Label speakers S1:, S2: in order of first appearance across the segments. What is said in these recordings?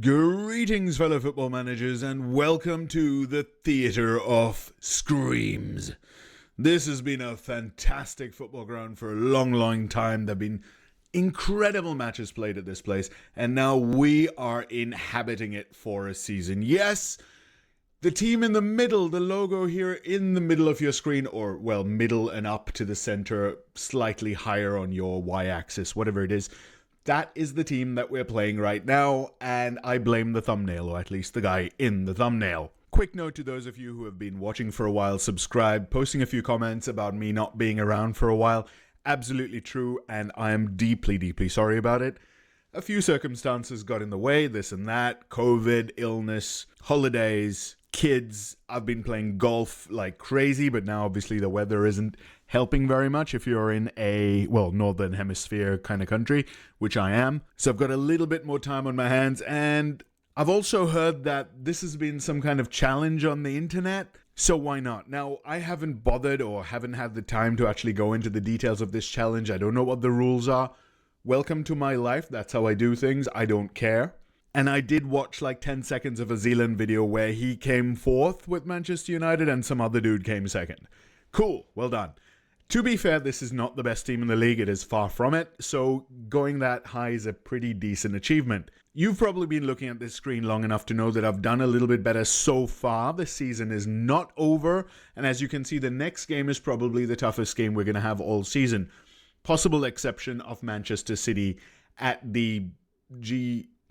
S1: Greetings, fellow football managers, and welcome to the Theatre of Screams. This has been a fantastic football ground for a long time. There have been incredible matches played at this place, and now we are inhabiting it for a season. Yes, the team in the middle, the logo here in the middle of your screen, or, well, middle and up to the center, slightly higher on your y-axis, whatever it is, that is the team that we're playing right now, and I blame the thumbnail, or at least the guy in the thumbnail. Quick note to those of you who have been watching for a while, subscribe, posting a few comments about me not being around for a while. Absolutely true, and I am deeply sorry about it. A few circumstances got in the way, this and that, COVID, illness, holidays, kids. I've been playing golf like crazy, but now obviously the weather isn't helping very much if you're in a, well, northern hemisphere kind of country, which I am. So I've got a little bit more time on my hands, and I've also heard that this has been some kind of challenge on the internet, so why not? Now, I haven't bothered or haven't had the time to actually go into the details of this challenge. I don't know what the rules are. Welcome to my life. That's how I do things. I don't care. And I did watch like 10 seconds of a Zealand video where he came fourth with Manchester United and some other dude came second. Cool. Well done. To be fair, this is not the best team in the league. It is far from it. So going that high is a pretty decent achievement. You've probably been looking at this screen long enough to know that I've done a little bit better so far. The season is not over. And as you can see, the next game is probably the toughest game we're going to have all season. Possible exception of Manchester City at the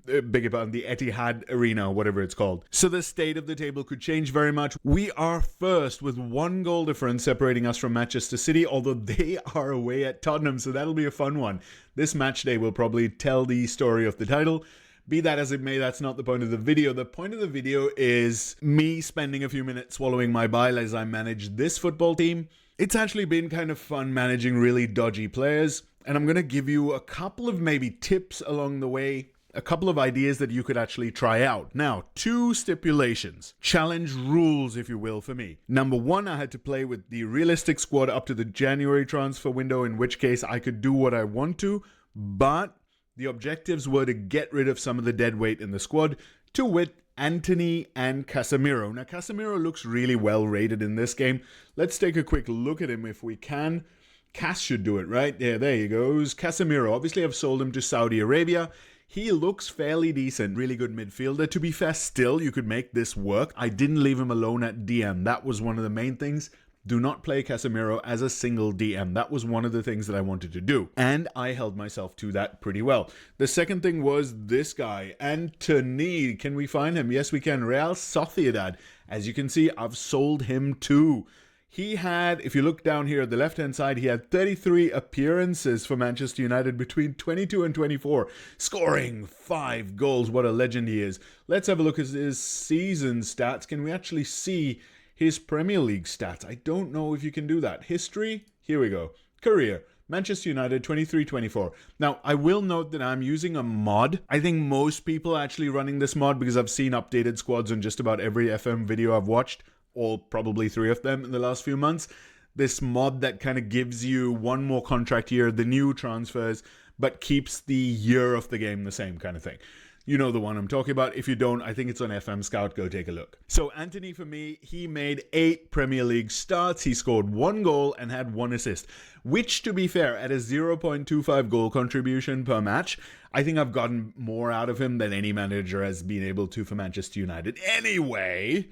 S1: the Etihad Arena, whatever it's called. So the state of the table could change very much. We are first with 1 goal difference separating us from Manchester City, although they are away at Tottenham, so that'll be a fun one. This match day will probably tell the story of the title. Be that as it may, that's not the point of the video. The point of the video is me spending a few minutes swallowing my bile as I manage this football team. It's actually been kind of fun managing really dodgy players, and I'm going to give you a couple of maybe tips along the way. A couple of ideas that you could actually try out. Now, 2 stipulations. Challenge rules, if you will, for me. Number 1, I had to play with the realistic squad up to the January transfer window, in which case I could do what I want to, but the objectives were to get rid of some of the dead weight in the squad, to wit, Antony and Casemiro. Now, Casemiro looks really well rated in this game. Let's take a quick look at him if we can. Cas should do it, right? Yeah, there he goes. Casemiro. Obviously, I've sold him to Saudi Arabia. He looks fairly decent, really good midfielder. To be fair, still, you could make this work. I didn't leave him alone at DM. That was one of the main things. Do not play Casemiro as a single DM. That was one of the things that I wanted to do. And I held myself to that pretty well. The second thing was this guy, Antony. Can we find him? Yes, we can. Real Sociedad. As you can see, I've sold him too. He had, if you look down here at the left-hand side, he had 33 appearances for Manchester United between 22 and 24, scoring 5 goals. What a legend he is. Let's have a look at his season stats. Can we actually see his Premier League stats? I don't know if you can do that. History? Here we go. Career. Manchester United, 23-24. Now, I will note that I'm using a mod. I think most people are actually running this mod because I've seen updated squads on just about every FM video I've watched. Or probably 3 of them in the last few months. This mod that kind of gives you 1 more contract year, the new transfers, but keeps the year of the game the same kind of thing. You know the one I'm talking about. If you don't, I think it's on FM Scout. Go take a look. So Antony, for me, he made 8 Premier League starts. He scored 1 goal and had 1 assist, which, to be fair, at a 0.25 goal contribution per match, I think I've gotten more out of him than any manager has been able to for Manchester United. Anyway,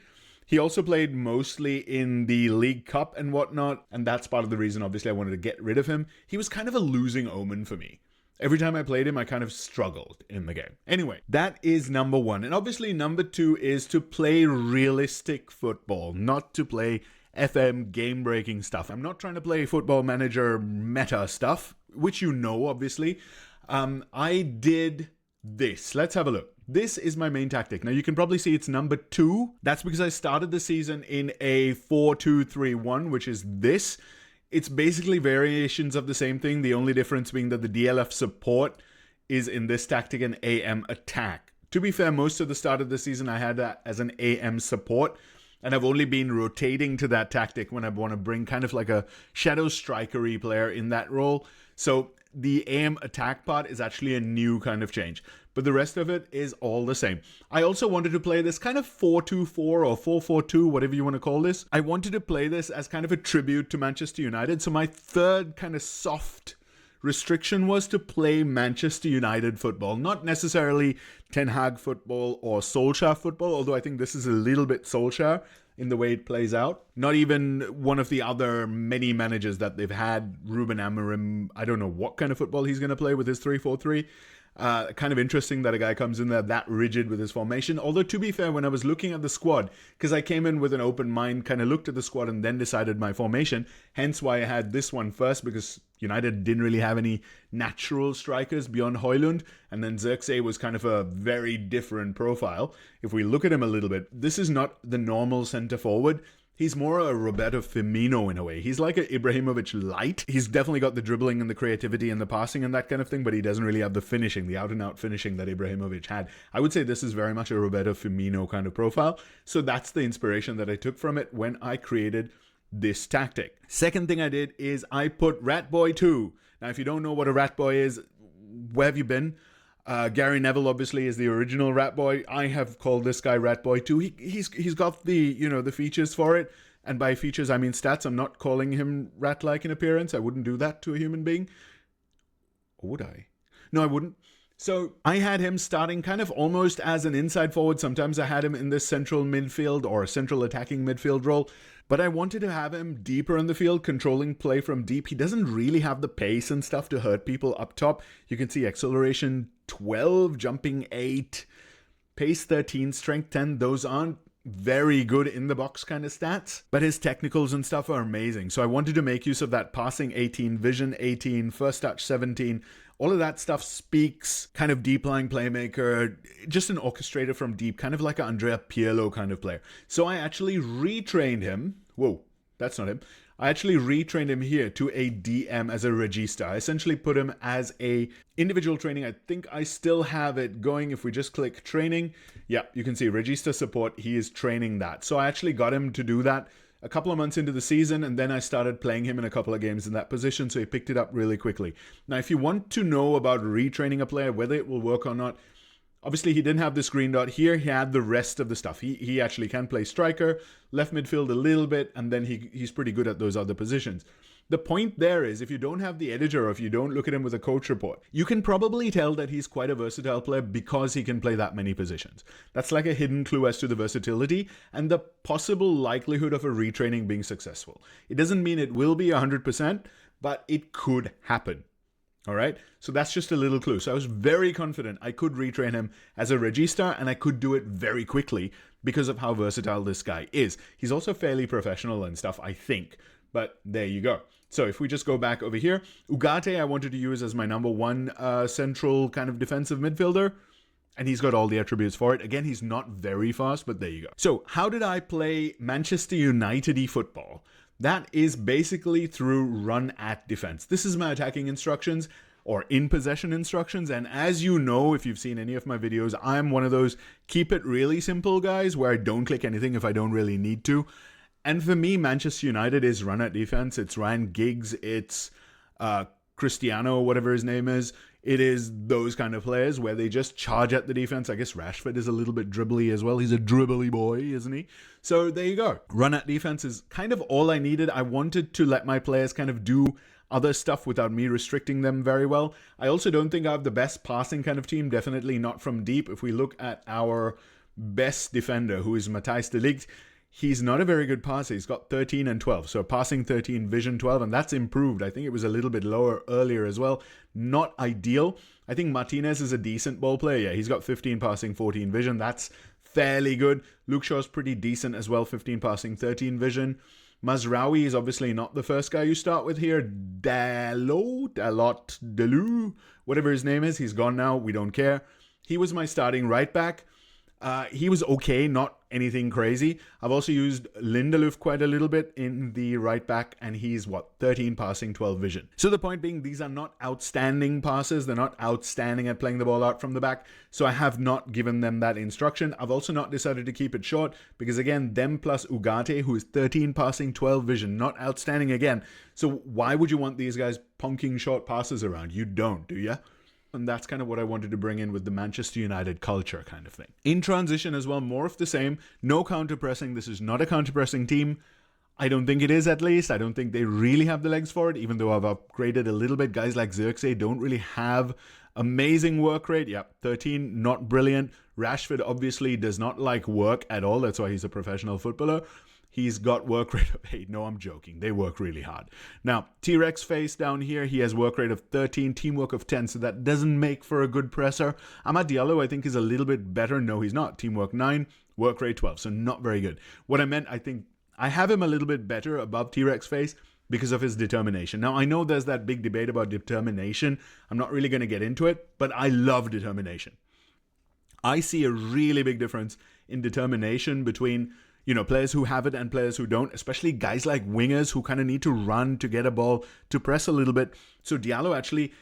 S1: he also played mostly in the League Cup and whatnot, and that's part of the reason, obviously, I wanted to get rid of him. He was kind of a losing omen for me. Every time I played him, I kind of struggled in the game. Anyway, that is number 1. And obviously, number 2 is to play realistic football, not to play FM game-breaking stuff. I'm not trying to play Football Manager meta stuff, which you know, obviously. I did this. Let's have a look. This is my main tactic. Now, you can probably see it's number 2. That's because I started the season in a 4-2-3-1, which is this. It's basically variations of the same thing, the only difference being that the DLF support is in this tactic an AM attack. To be fair, most of the start of the season I had that as an AM support, and I've only been rotating to that tactic when I want to bring kind of like a shadow striker-y player in that role. So the AM attack part is actually a new kind of change. but the rest of it is all the same. I also wanted to play this kind of 4-2-4 or 4-4-2, whatever you want to call this. I wanted to play this as kind of a tribute to Manchester United. So my third kind of soft restriction was to play Manchester United football, not necessarily Ten Hag football or Solskjaer football, although I think this is a little bit Solskjaer in the way it plays out. Not even one of the other many managers that they've had, Ruben Amorim. I don't know what kind of football he's going to play with his 3-4-3. Kind of interesting that a guy comes in there that rigid with his formation. Although, to be fair, when I was looking at the squad, because I came in with an open mind, kind of looked at the squad and then decided my formation, hence why I had this one first, because United didn't really have any natural strikers beyond Højlund, and then Xerxes was kind of a very different profile. If we look at him a little bit, this is not the normal centre forward. He's more a Roberto Firmino in a way. He's like a Ibrahimovic light. He's definitely got the dribbling and the creativity and the passing and that kind of thing, but he doesn't really have the finishing, the out-and-out finishing that Ibrahimovic had. I would say this is very much a Roberto Firmino kind of profile. So that's the inspiration that I took from it when I created this tactic. Second thing I did is I put Rat Boy 2. Now, if you don't know what a Rat Boy is, where have you been? Gary Neville obviously is the original Rat Boy. I have called this guy Rat Boy 2. He's got the the features for it, and by features I mean stats. I'm not calling him rat-like in appearance. I wouldn't do that to a human being. Or would I? No, I wouldn't. So I had him starting kind of almost as an inside forward. Sometimes I had him in this central midfield or central attacking midfield role. But I wanted to have him deeper in the field, controlling play from deep. He doesn't really have the pace and stuff to hurt people up top. You can see acceleration 12, jumping 8, pace 13, strength 10. Those aren't very good in the box kind of stats, but his technicals and stuff are amazing. So I wanted to make use of that. Passing 18, vision 18, first touch 17. All of that stuff speaks kind of deep lying playmaker, just an orchestrator from deep, kind of like an Andrea Pirlo kind of player. So I actually retrained him. Whoa, that's not him. I actually retrained him here to a DM as a regista. I essentially put him as a individual training. I think I still have it going. If we just click training, yeah, you can see regista support. He is training that. So I actually got him to do that a couple of months into the season, and then I started playing him in a couple of games in that position, so he picked it up really quickly. Now, if you want to know about retraining a player, whether it will work or not, obviously he didn't have this green dot here. He had the rest of the stuff. He actually can play striker, left midfield a little bit, and then he's pretty good at those other positions. The point there is, if you don't have the editor or if you don't look at him with a coach report, you can probably tell that he's quite a versatile player because he can play that many positions. That's like a hidden clue as to the versatility and the possible likelihood of a retraining being successful. It doesn't mean it will be 100%, but it could happen. All right, so that's just a little clue. So I was very confident I could retrain him as a regista, and I could do it very quickly because of how versatile this guy is. He's also fairly professional and stuff, I think. But there you go. So if we just go back over here, Ugarte I wanted to use as my number one central kind of defensive midfielder. And he's got all the attributes for it. Again, he's not very fast, but there you go. So how did I play Manchester United-y football? That is basically through run at defense. This is my attacking instructions or in possession instructions. And as you know, if you've seen any of my videos, I'm one of those keep it really simple guys where I don't click anything if I don't really need to. And for me, Manchester United is run at defense. It's Ryan Giggs. It's Cristiano, whatever his name is. It is those kind of players where they just charge at the defense. I guess Rashford is a little bit dribbly as well. He's a dribbly boy, isn't he? So there you go. Run at defense is kind of all I needed. I wanted to let my players kind of do other stuff without me restricting them very well. I also don't think I have the best passing kind of team. Definitely not from deep. If we look at our best defender, who is Matthijs de Ligt, he's not a very good passer. He's got 13 and 12. So passing 13, vision 12, and that's improved. I think it was a little bit lower earlier as well. Not ideal. I think Martinez is a decent ball player. Yeah, he's got 15 passing, 14 vision. That's fairly good. Luke Shaw's pretty decent as well. 15 passing, 13 vision. Mazraoui is obviously not the first guy you start with here. Delu, whatever his name is. He's gone now. We don't care. He was my starting right back. He was okay, not anything crazy. I've also used Lindelöf quite a little bit in the right back, and he's 13 passing, 12 vision. So the point being, these are not outstanding passes. They're not outstanding at playing the ball out from the back. So I have not given them that instruction. I've also not decided to keep it short because, again, them plus Ugarte, who is 13 passing, 12 vision, not outstanding again. So why would you want these guys punking short passes around? You don't, do you? and that's kind of what I wanted to bring in with the Manchester United culture kind of thing. In transition as well, more of the same. No counter-pressing. This is not a counter-pressing team. I don't think it is, at least. I don't think they really have the legs for it, even though I've upgraded a little bit. Guys like Xerxes don't really have amazing work rate. Yeah, 13, not brilliant. Rashford obviously does not like work at all. That's why he's a professional footballer. He's got work rate of 8. No, I'm joking. They work really hard. Now, T-Rex face down here, he has work rate of 13, teamwork of 10, so that doesn't make for a good presser. Amad Diallo, I think, is a little bit better. No, he's not. Teamwork 9, work rate 12, so not very good. What I meant, I think, I have him a little bit better above T-Rex face because of his determination. Now, I know there's that big debate about determination. I'm not really going to get into it, but I love determination. I see a really big difference in determination between, players who have it and players who don't, especially guys like wingers who kind of need to run to get a ball, to press a little bit. So Diallo actually,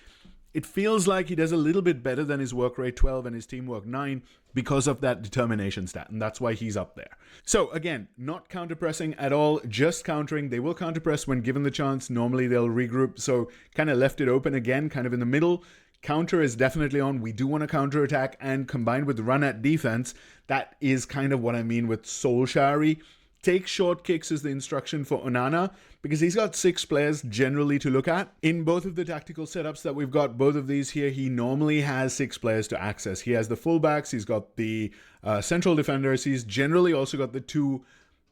S1: it feels like he does a little bit better than his work rate 12 and his teamwork 9 because of that determination stat, and that's why he's up there. So again, not counter-pressing at all, just countering. They will counter-press when given the chance. Normally they'll regroup, so kind of left it open again, kind of in the middle. Counter is definitely on. We do want to counter-attack, and combined with run at defense, that is kind of what I mean with Solskjaer. Take short kicks is the instruction for Onana, because he's got 6 players generally to look at. In both of the tactical setups that we've got, both of these here, he normally has 6 players to access. He has the fullbacks, he's got the central defenders, he's generally also got the 2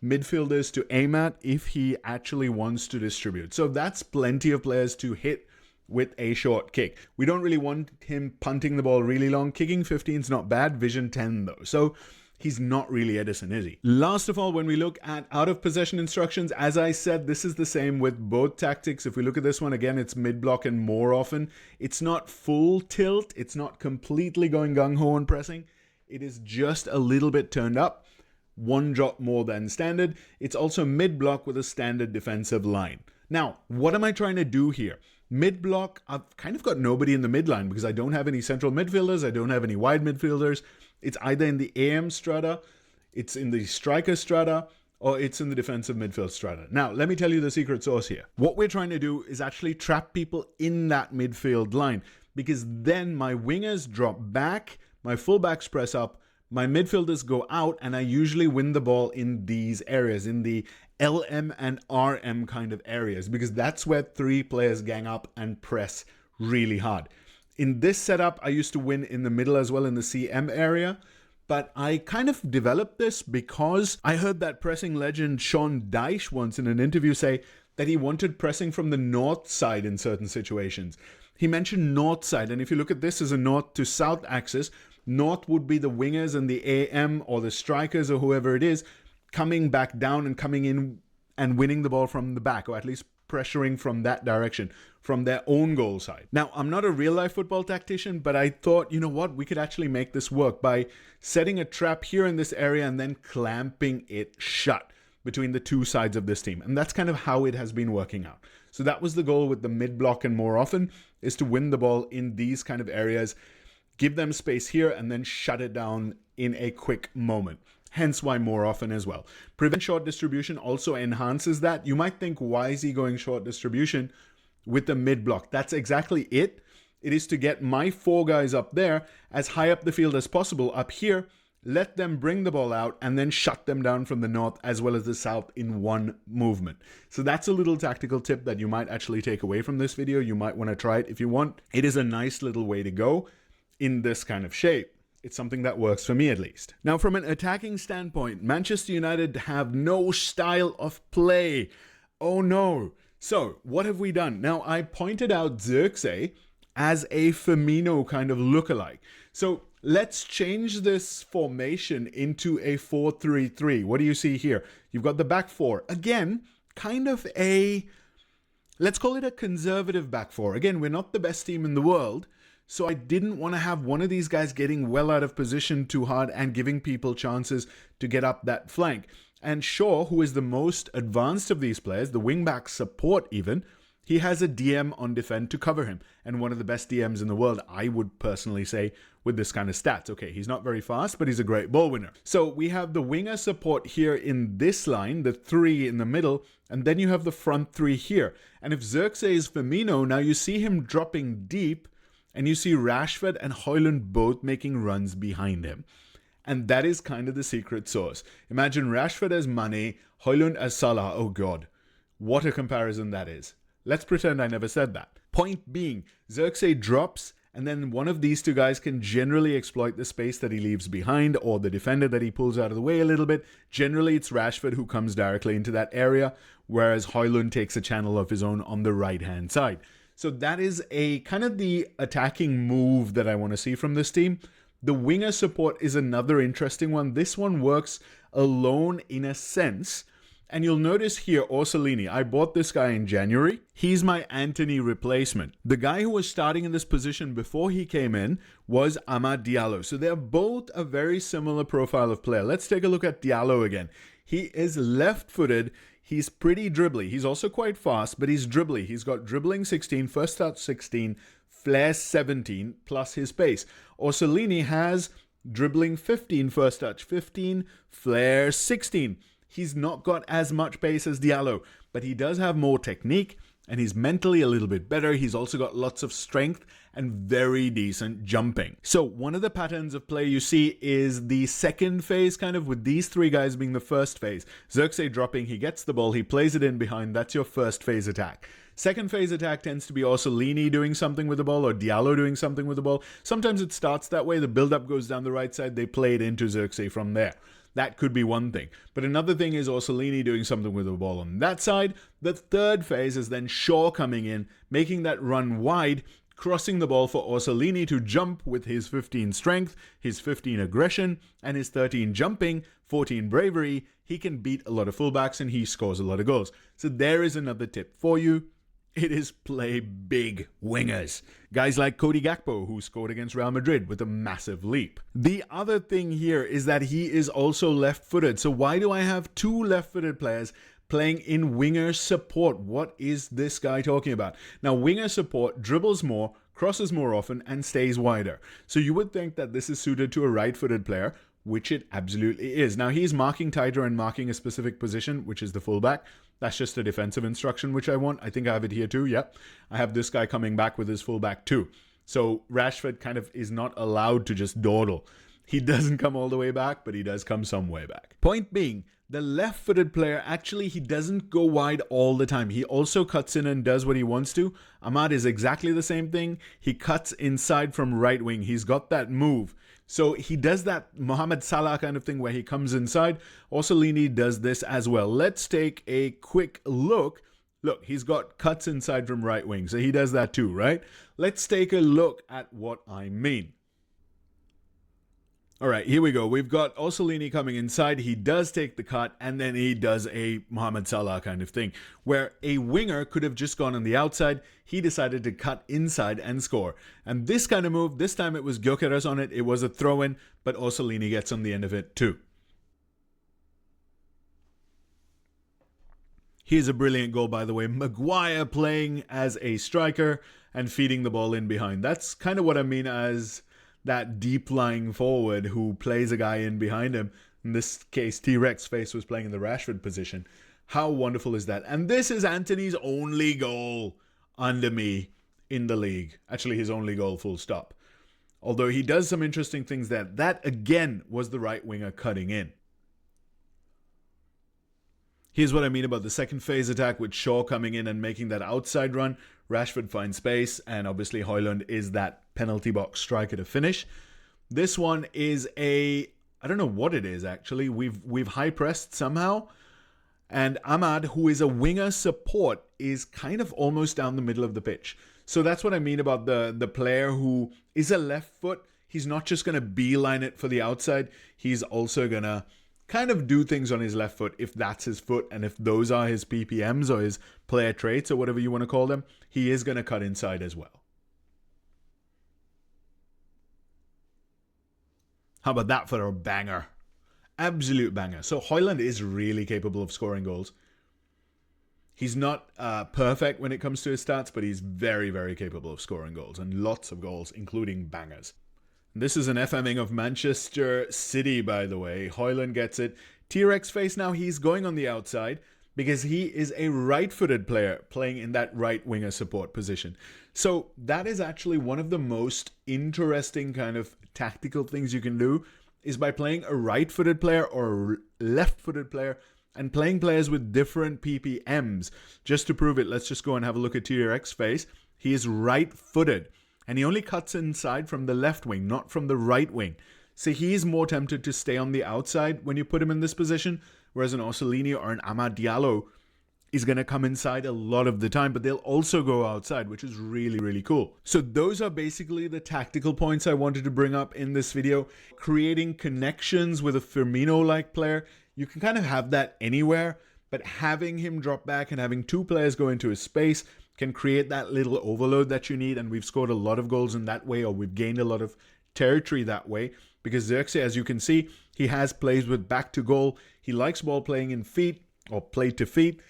S1: midfielders to aim at if he actually wants to distribute. So that's plenty of players to hit with a short kick. We don't really want him punting the ball really long. Kicking 15 is not bad, vision 10 though. So he's not really Edison, is he? Last of all, when we look at out of possession instructions, as I said, this is the same with both tactics. If we look at this one, again, it's mid-block and more often. It's not full tilt. It's not completely going gung-ho and pressing. It is just a little bit turned up. 1 drop more than standard. It's also mid-block with a standard defensive line. Now, what am I trying to do here? Mid-block, I've kind of got nobody in the midline because I don't have any central midfielders. I don't have any wide midfielders. It's either in the AM strata, it's in the striker strata, or it's in the defensive midfield strata. Now, let me tell you the secret sauce here. What we're trying to do is actually trap people in that midfield line, because then my wingers drop back, my fullbacks press up, my midfielders go out, and I usually win the ball in these areas, in the LM and RM kind of areas, because that's where 3 players gang up and press really hard. In this setup, I used to win in the middle as well in the CM area, but I kind of developed this because I heard that pressing legend Sean Dyche once in an interview say that he wanted pressing from the north side in certain situations. He mentioned north side, and if you look at this as a north to south axis, north would be the wingers and the AM or the strikers or whoever it is coming back down and coming in and winning the ball from the back, or at least pressuring from that direction, from their own goal side. Now, I'm not a real-life football tactician, but I thought, you know what, we could actually make this work by setting a trap here in this area and then clamping it shut between the 2 sides of this team. And that's kind of how it has been working out. So that was the goal with the mid-block and more often, is to win the ball in these kind of areas, give them space here, and then shut it down in a quick moment. Hence why more often as well. Prevent short distribution also enhances that. You might think, why is he going short distribution with the mid block? That's exactly it. It is to get my 4 guys up there as high up the field as possible. Up here, let them bring the ball out and then shut them down from the north as well as the south in one movement. So that's a little tactical tip that you might actually take away from this video. You might want to try it if you want. It is a nice little way to go in this kind of shape. It's something that works for me at least. Now, from an attacking standpoint, Manchester United have no style of play. Oh no. So what have we done? Now, I pointed out Xerxes as a Firmino kind of lookalike. So let's change this formation into a 4-3-3. What do you see here? You've got the back 4. Again, kind of a, let's call it a conservative back 4. Again, we're not the best team in the world. So I didn't want to have one of these guys getting well out of position too hard and giving people chances to get up that flank. And Shaw, who is the most advanced of these players, the wingback support even, he has a DM on defend to cover him. And one of the best DMs in the world, I would personally say, with this kind of stats. Okay, he's not very fast, but he's a great ball winner. So we have the winger support here in this line, the 3 in the middle, and then you have the front 3 here. And if Xerxes is Firmino, now you see him dropping deep, And you see Rashford and Højlund both making runs behind him. And that is kind of the secret sauce. Imagine Rashford as Mane, Højlund as Salah. Oh God, what a comparison that is. Let's pretend I never said that. Point being, Xerxes drops, and then one of these two guys can generally exploit the space that he leaves behind or the defender that he pulls out of the way a little bit. Generally, it's Rashford who comes directly into that area, whereas Højlund takes a channel of his own on the right-hand side. So that is a kind of the attacking move that I want to see from this team. The winger support is another interesting one. This one works alone in a sense. And you'll notice here, Orsolini, I bought this guy in January. He's my Antony replacement. The guy who was starting in this position before he came in was Amad Diallo. So they're both a very similar profile of player. Let's take a look at Diallo again. He is left-footed. He's pretty dribbly. He's also quite fast, but he's dribbly. He's got dribbling 16, first touch 16, flair 17, plus his pace. Orsolini has dribbling 15, first touch 15, flair 16. He's not got as much pace as Diallo, but he does have more technique, and he's mentally a little bit better. He's also got lots of strength and very decent jumping. So one of the patterns of play you see is the second phase, kind of with these three guys being the first phase. Xerxes dropping, he gets the ball, he plays it in behind. That's your first phase attack. Second phase attack tends to be Orsolini doing something with the ball or Diallo doing something with the ball. Sometimes it starts that way. The build-up goes down the right side. They play it into Xerxes from there. That could be one thing. But another thing is Orsolini doing something with the ball on that side. The third phase is then Shaw coming in, making that run wide, crossing the ball for Orsolini to jump with his 15 strength, his 15 aggression, and his 13 jumping, 14 bravery. He can beat a lot of fullbacks and he scores a lot of goals. So there is another tip for you. It is play big wingers. Guys like Cody Gakpo, who scored against Real Madrid with a massive leap. The other thing here is that he is also left-footed. So why do I have two left-footed players playing in winger support? What is this guy talking about? Now, winger support dribbles more, crosses more often, and stays wider. So you would think that this is suited to a right-footed player, which it absolutely is. Now, he's marking tighter and marking a specific position, which is the fullback. That's just a defensive instruction, which I want. I think I have it here too. Yep. I have this guy coming back with his fullback too. So Rashford kind of is not allowed to just dawdle. He doesn't come all the way back, but he does come some way back. Point being, the left-footed player, actually, he doesn't go wide all the time. He also cuts in and does what he wants to. Amad is exactly the same thing. He cuts inside from right wing. He's got that move. So he does that Mohamed Salah kind of thing where he comes inside. Orsolini does this as well. Let's take a quick look. Look, he's got cuts inside from right wing. So he does that too, right? Let's take a look at what I mean. All right, here we go. We've got Orsolini coming inside. He does take the cut, and then he does a Mohamed Salah kind of thing, where a winger could have just gone on the outside. He decided to cut inside and score. And this kind of move, this time it was Gyökeres on it. It was a throw-in, but Orsolini gets on the end of it too. Here's a brilliant goal, by the way. Maguire playing as a striker and feeding the ball in behind. That's kind of what I mean as that deep lying forward who plays a guy in behind him. In this case, T-Rex Face was playing in the Rashford position. How wonderful is that? And this is Antony's only goal under me in the league. Actually, his only goal, full stop. Although he does some interesting things there. That, again, was the right winger cutting in. Here's what I mean about the second phase attack with Shaw coming in and making that outside run. Rashford finds space, and obviously Højlund is that penalty box striker to finish. This one is I don't know what it is actually. We've high pressed somehow, and Amad, who is a winger support, is kind of almost down the middle of the pitch. So that's what I mean about the player who is a left foot. He's not just going to beeline it for the outside. He's also going to kind of do things on his left foot if that's his foot, and if those are his PPMs or his player traits or whatever you want to call them, he is going to cut inside as well. How about that for a banger? Absolute banger. So Højlund is really capable of scoring goals. He's not perfect when it comes to his stats, but he's very, very capable of scoring goals, and lots of goals, including bangers. This is an FMing of Manchester City, by the way. Højlund gets it. T-Rex Face now, he's going on the outside. because he is a right-footed player playing in that right winger support position. So that is actually one of the most interesting kind of tactical things you can do, is by playing a right-footed player or a left-footed player and playing players with different PPMs. Just to prove it, let's just go and have a look at TRX face. He is right-footed, and he only cuts inside from the left wing, not from the right wing. So he's more tempted to stay on the outside when you put him in this position, whereas an Orsolini or an Amad Diallo is going to come inside a lot of the time, but they'll also go outside, which is really, really cool. So those are basically the tactical points I wanted to bring up in this video. Creating connections with a Firmino-like player, you can kind of have that anywhere, but having him drop back and having two players go into his space can create that little overload that you need, and we've scored a lot of goals in that way, or we've gained a lot of territory that way, because Xerxes, as you can see, he has plays with back to goal. He likes ball playing in feet, or play to feet,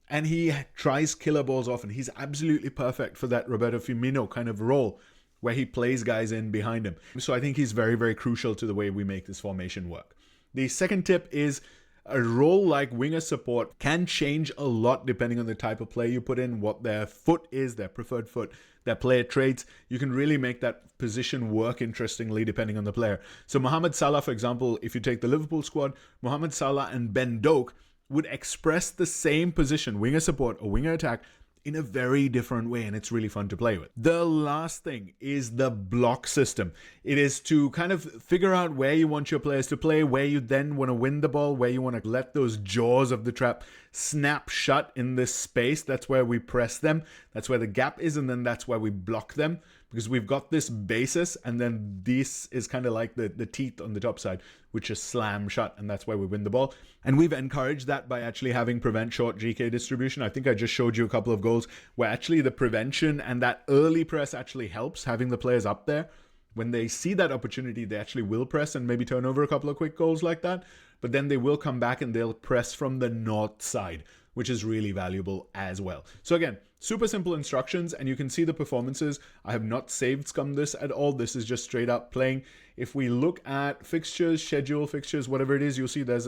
S1: and he tries killer balls often. He's absolutely perfect for that Roberto Firmino kind of role, where he plays guys in behind him. So I think he's very, very crucial to the way we make this formation work. The second tip is a role like winger support can change a lot depending on the type of player you put in, what their foot is, their preferred foot, their player traits. You can really make that position work interestingly depending on the player. So Mohamed Salah, for example, if you take the Liverpool squad, Mohamed Salah and Ben Doak would express the same position, winger support or winger attack, in a very different way, and it's really fun to play with. The last thing is the block system. It is to kind of figure out where you want your players to play, where you then want to win the ball, where you want to let those jaws of the trap snap shut in this space. That's where we press them. That's where the gap is, and then that's where we block them, because we've got this basis, and then this is kind of like the teeth on the top side, which is slam shut, and that's where we win the ball. And we've encouraged that by actually having prevent short GK distribution. I think I just showed you a couple of goals where actually the prevention and that early press actually helps, having the players up there. When they see that opportunity, they actually will press and maybe turn over a couple of quick goals like that. But then they will come back and they'll press from the north side, which is really valuable as well. So again, super simple instructions, and you can see the performances. I have not saved scum this at all. This is just straight up playing. If we look at fixtures, schedule fixtures, whatever it is, you'll see there's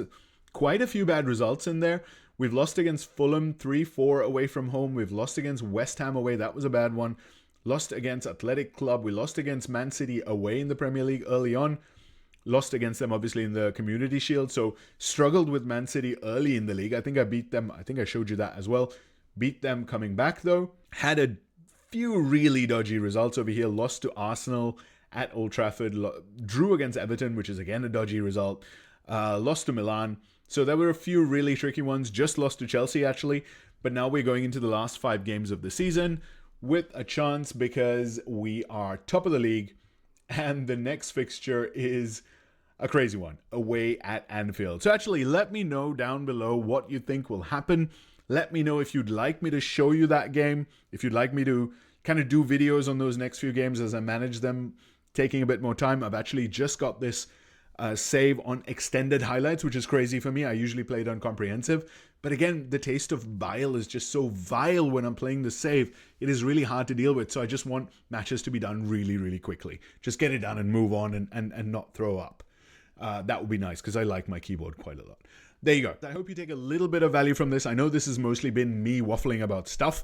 S1: quite a few bad results in there. We've lost against Fulham 3-4 away from home. We've lost against West Ham away. That was a bad one. Lost against Athletic Club. We lost against Man City away in the Premier League early on. Lost against them, obviously, in the Community Shield. So struggled with Man City early in the league. I think I beat them. I think I showed you that as well. Beat them coming back, though. Had a few really dodgy results over here. Lost to Arsenal at Old Trafford. Drew against Everton, which is, again, a dodgy result. Lost to Milan. So there were a few really tricky ones. Just lost to Chelsea, actually. But now we're going into the last 5 games of the season with a chance, because we are top of the league. And the next fixture is a crazy one, away at Anfield. So actually, let me know down below what you think will happen. Let me know if you'd like me to show you that game, if you'd like me to kind of do videos on those next few games as I manage them, taking a bit more time. I've actually just got this save on extended highlights, which is crazy for me. I usually play it on comprehensive. But again, the taste of bile is just so vile when I'm playing the save. It is really hard to deal with. So I just want matches to be done really, really quickly. Just get it done and move on and not throw up. That would be nice, because I like my keyboard quite a lot. There you go. I hope you take a little bit of value from this. I know this has mostly been me waffling about stuff.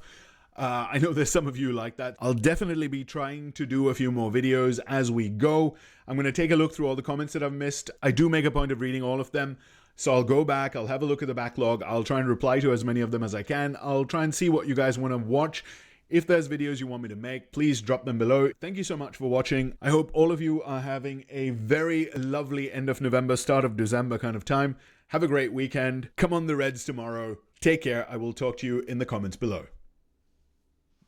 S1: I know there's some of you like that. I'll definitely be trying to do a few more videos as we go. I'm going to take a look through all the comments that I've missed. I do make a point of reading all of them. So I'll go back, I'll have a look at the backlog, I'll try and reply to as many of them as I can. I'll try and see what you guys want to watch. If there's videos you want me to make, please drop them below. Thank you so much for watching. I hope all of you are having a very lovely end of November, start of December kind of time. Have a great weekend. Come on the Reds tomorrow. Take care. I will talk to you in the comments below.